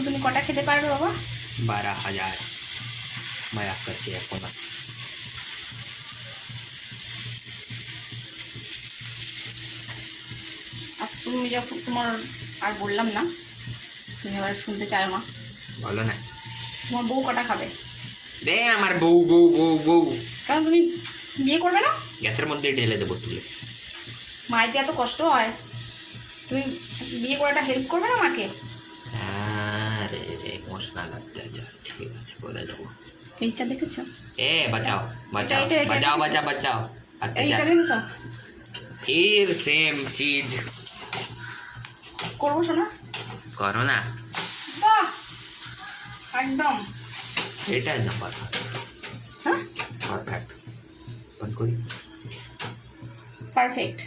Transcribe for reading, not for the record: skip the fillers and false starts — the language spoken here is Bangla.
তুমি কটা খেতে পারবে বাবা? 12,000 মজাক করছি এখন। আর তুমি যখন তোমার আর বললাম না, তুমি এবার শুনতে চাও না, বলো না। তোমার বউ কটা খাবে? বে আমার বউ বউ বউ বউ কারণ তুমি বিয়ে করবে না। গ্যাসের মধ্যে ঢেলে দেবো তুলে। মায়ের যে এত কষ্ট হয়, তুমি বিয়ে করে একটা হেল্প করবে না মাকে? আরে মশলা লাগতে যা, ঠিক আছে করে দেবো। এইটা দেখেছো? এ বাঁচাও বাঁচাও এটা, এটা, বাঁচাও এটা। বাঁচাও বাঁচাও। এইটা দেখেছো? फिर सेम चीज করবো শোনা? करो ना। বাহ, একদম। এটা না পারফেক্ট। হ্যাঁ, পারফেক্ট। বন্ধ করি। পারফেক্ট।